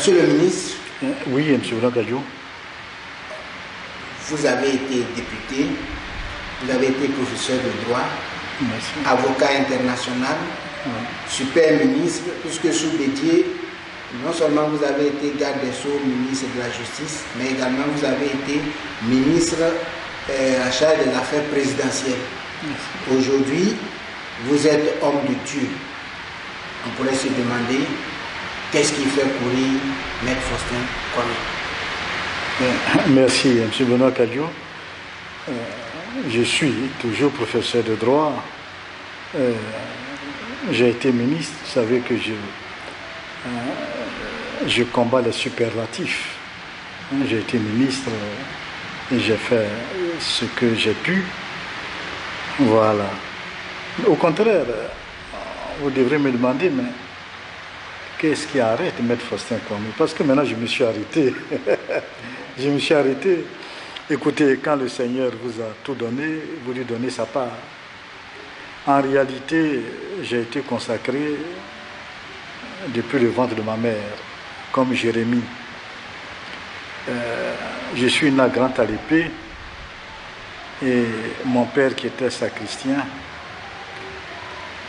Monsieur le ministre, Oui, M. Blancadio. vous avez été député, vous avez été professeur de droit, Merci. avocat international, super ministre, puisque sous Bédier, non seulement vous avez été garde des Sceaux, ministre de la Justice, mais également vous avez été ministre en charge des affaires présidentielles. Aujourd'hui, vous êtes homme de Dieu. On pourrait se demander qu'est-ce qui fait courir Maître Faustin Kwame. Merci, M. Benoît Cadio. Je suis toujours professeur de droit. J'ai été ministre. Vous savez que je combats les superlatifs. J'ai été ministre et j'ai fait ce que j'ai pu. Voilà. Au contraire, vous devrez me demander, mais qu'est-ce qui arrête Maître Faustin Kwame? Parce que maintenant je me suis arrêté. Je me suis arrêté. Écoutez, quand le Seigneur vous a tout donné, vous lui donnez sa part. En réalité, j'ai été consacré depuis le ventre de ma mère, comme Jérémie. Je suis né à Grand-Alépé et mon père qui était sacristain.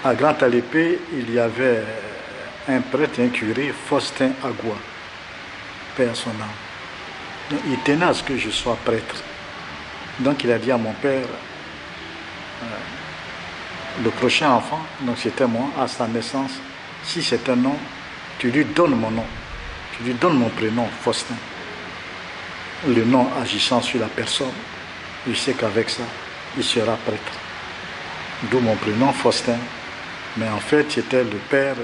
À Grand-Alépé, il y avait un prêtre, un curé, Faustin Agua, Père son âme. Donc, il tenait à ce que je sois prêtre. Donc il a dit à mon père, le prochain enfant, donc c'était moi, à sa naissance, si c'est un nom, tu lui donnes mon nom, tu lui donnes mon prénom, Faustin. Le nom agissant sur la personne, je sais qu'avec ça, il sera prêtre. D'où mon prénom, Faustin. Mais en fait, c'était le père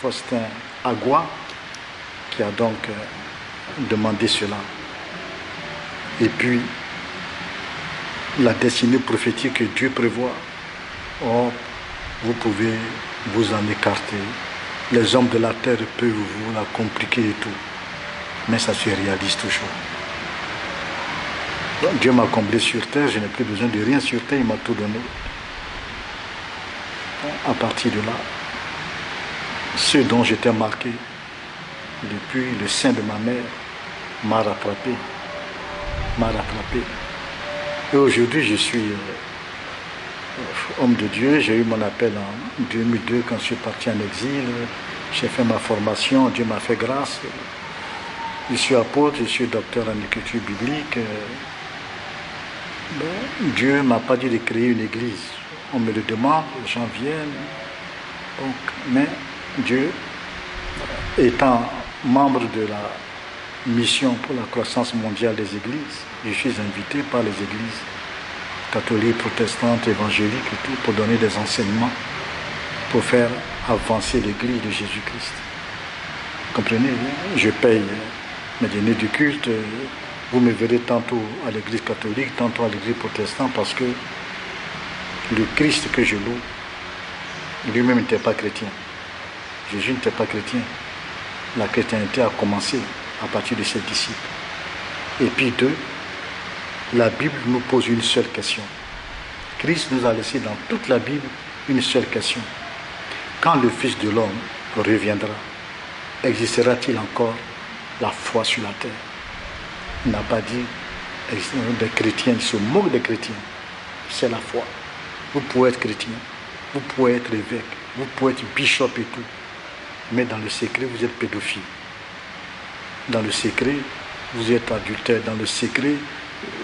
Faustin Agua qui a donc demandé cela. Et puis, la destinée prophétique que Dieu prévoit, oh, vous pouvez vous en écarter. Les hommes de la terre peuvent vous la compliquer et tout. Mais ça se réalise toujours. Donc, Dieu m'a comblé sur terre, je n'ai plus besoin de rien sur terre, il m'a tout donné. À partir de là, ce dont j'étais marqué depuis le sein de ma mère m'a rattrapé. Et aujourd'hui, je suis homme de Dieu. J'ai eu mon appel en 2002 quand je suis parti en exil. J'ai fait ma formation, Dieu m'a fait grâce. Je suis apôtre, je suis docteur en écriture biblique. Dieu ne m'a pas dit de créer une église. On me le demande, les gens viennent. Donc, mais Dieu, étant membre de la mission pour la croissance mondiale des églises, je suis invité par les églises catholiques, protestantes, évangéliques et tout, pour donner des enseignements, pour faire avancer l'église de Jésus-Christ. Comprenez? Je paye mes dîners du culte. Vous me verrez tantôt à l'église catholique, tantôt à l'église protestante, parce que le Christ que je loue, lui-même n'était pas chrétien. Jésus n'était pas chrétien. La chrétienté a commencé à partir de ses disciples. Et puis deux, la Bible nous pose une seule question. Christ nous a laissé dans toute la Bible une seule question. Quand le Fils de l'homme reviendra, existera-t-il encore la foi sur la terre? Il n'a pas dit des chrétiens, il se moque des chrétiens. C'est la foi. Vous pouvez être chrétien, vous pouvez être évêque, vous pouvez être bishop et tout. Mais dans le secret, vous êtes pédophile. Dans le secret, vous êtes adultère. Dans le secret,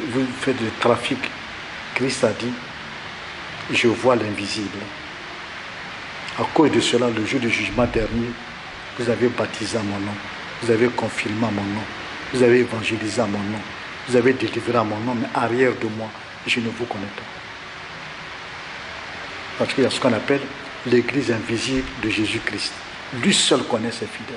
vous faites du trafic. Christ a dit, je vois l'invisible. À cause de cela, le jour du jugement dernier, vous avez baptisé à mon nom, vous avez confirmé à mon nom, vous avez évangélisé à mon nom, vous avez délivré à mon nom, mais arrière de moi, je ne vous connais pas. Parce qu'il y a ce qu'on appelle l'église invisible de Jésus-Christ. Lui seul connaît ses fidèles.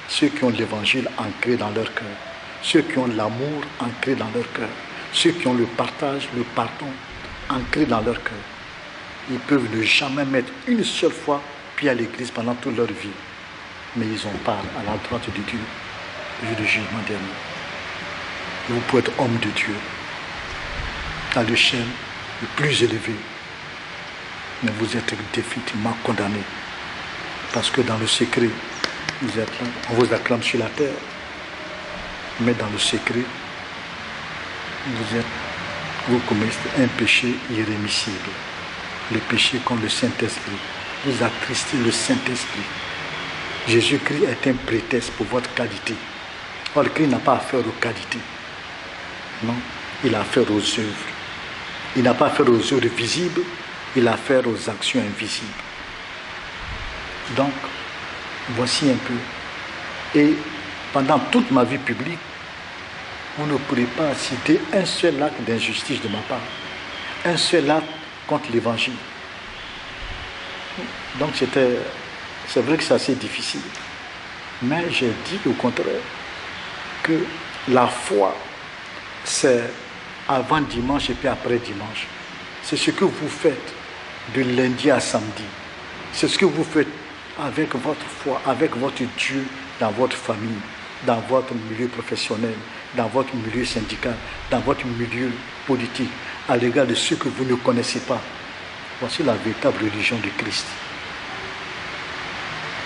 Ceux qui ont l'évangile ancré dans leur cœur, ceux qui ont l'amour ancré dans leur cœur, ceux qui ont le partage, le pardon ancré dans leur cœur. Ils peuvent ne jamais mettre une seule fois pied à l'église pendant toute leur vie. Mais ils ont part à la droite de Dieu, le jour du jugement dernier. Et vous pouvez être homme de Dieu, à l'échelle le plus élevée. Mais vous êtes définitivement condamné. Parce que dans le secret, Vous êtes là, on vous acclame sur la terre, mais dans le secret, vous commettez un péché irrémissible. Le péché contre le Saint-Esprit. Vous attristez le Saint-Esprit. Jésus-Christ est un prétexte pour votre qualité. Or, le Christ n'a pas affaire aux qualités. Non, il a affaire aux œuvres. Il n'a pas affaire aux œuvres visibles, il a affaire aux actions invisibles. Donc, voici un peu. Et pendant toute ma vie publique, vous ne pourrez pas citer un seul acte d'injustice de ma part. Un seul acte contre l'évangile. Donc c'est vrai que c'est assez difficile. Mais j'ai dit au contraire que la foi, c'est avant dimanche et puis après dimanche. C'est ce que vous faites de lundi à samedi. C'est ce que vous faites avec votre foi, avec votre Dieu dans votre famille, dans votre milieu professionnel, dans votre milieu syndical, dans votre milieu politique, à l'égard de ceux que vous ne connaissez pas. Voici la véritable religion de Christ.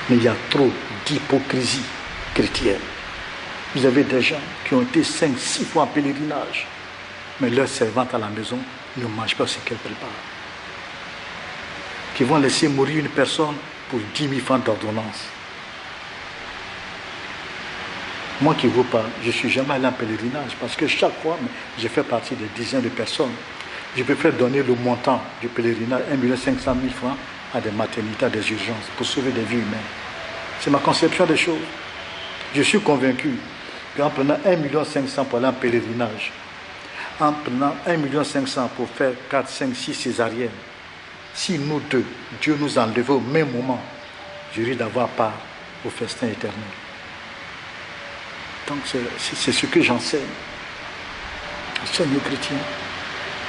Mais il y a trop d'hypocrisie chrétienne. Vous avez des gens qui ont été 5-6 fois en pèlerinage, mais leurs servantes à la maison ne mangent pas ce qu'elles préparent. Qui vont laisser mourir une personne pour 10 000 francs d'ordonnance. Moi qui vous parle, je ne suis jamais allé en pèlerinage parce que chaque fois, je fais partie des dizaines de personnes. Je peux faire donner le montant du pèlerinage, 1 500 000 francs, à des maternités, à des urgences, pour sauver des vies humaines. C'est ma conception des choses. Je suis convaincu qu'en prenant 1 500 000 pour aller en pèlerinage, en prenant 1 500 000 pour faire 4, 5, 6 césariennes, si nous deux, Dieu nous enlevait au même moment, je risque d'avoir part au festin éternel. Donc c'est ce que j'enseigne. J'enseigne aux chrétiens.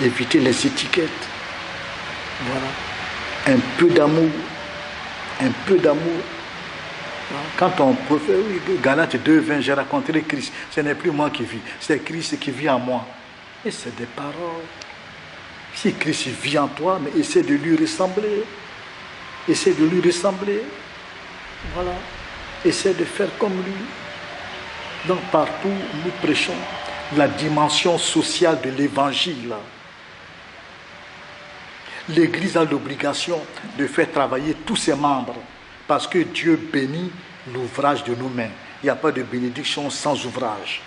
Éviter les étiquettes. Voilà. Un peu d'amour. Un peu d'amour. Quand on professe, oui, Galates 2:20, j'ai rencontré Christ. Ce n'est plus moi qui vis, c'est Christ qui vit en moi. Et c'est des paroles. Si Christ vit en toi, mais essaie de lui ressembler. Essaie de lui ressembler. Voilà. Essaie de faire comme lui. Donc partout, nous prêchons la dimension sociale de l'évangile. L'Église a l'obligation de faire travailler tous ses membres parce que Dieu bénit l'ouvrage de nos mains. Il n'y a pas de bénédiction sans ouvrage.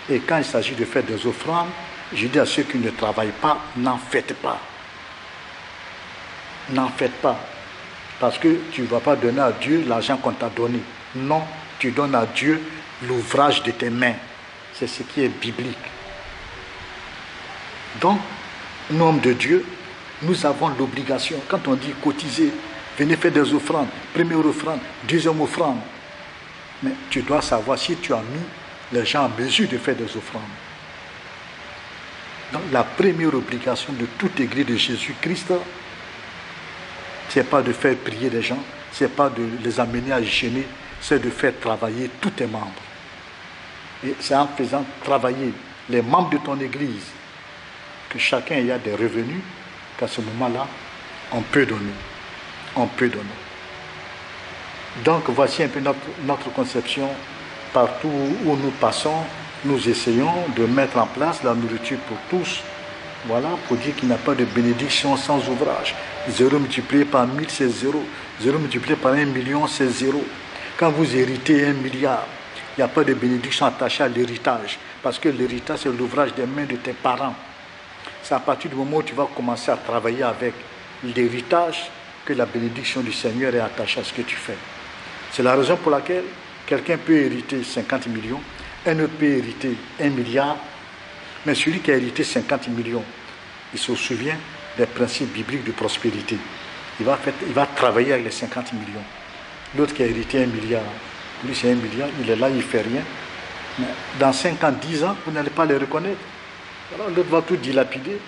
Et quand il s'agit de faire des offrandes, je dis à ceux qui ne travaillent pas, n'en faites pas. N'en faites pas. Parce que tu ne vas pas donner à Dieu l'argent qu'on t'a donné. Non, tu donnes à Dieu l'ouvrage de tes mains. C'est ce qui est biblique. Donc, nous, hommes de Dieu, nous avons l'obligation, quand on dit cotiser, venez faire des offrandes, première offrande, deuxième offrande. Mais tu dois savoir si tu as mis les gens en mesure de faire des offrandes. Donc, la première obligation de toute église de Jésus-Christ, ce n'est pas de faire prier les gens, ce n'est pas de les amener à gêner, c'est de faire travailler tous tes membres. Et c'est en faisant travailler les membres de ton église que chacun ait des revenus, qu'à ce moment-là, on peut donner. On peut donner. Donc voici un peu notre conception. Partout où nous passons, nous essayons de mettre en place la nourriture pour tous. Voilà, pour dire qu'il n'y a pas de bénédiction sans ouvrage. 0 multiplié par 1000, c'est 0. 0 multiplié par 1 million, c'est 0. Quand vous héritez 1 milliard, il n'y a pas de bénédiction attachée à l'héritage. Parce que l'héritage, c'est l'ouvrage des mains de tes parents. C'est à partir du moment où tu vas commencer à travailler avec l'héritage que la bénédiction du Seigneur est attachée à ce que tu fais. C'est la raison pour laquelle quelqu'un peut hériter 50 millions, un autre peut hériter 1 milliard, mais celui qui a hérité 50 millions, il se souvient des principes bibliques de prospérité. Il va travailler avec les 50 millions. L'autre qui a hérité 1 milliard, lui c'est 1 milliard, il est là, il ne fait rien. Mais dans 5 ans, 10 ans, vous n'allez pas les reconnaître. Alors l'autre va tout dilapider.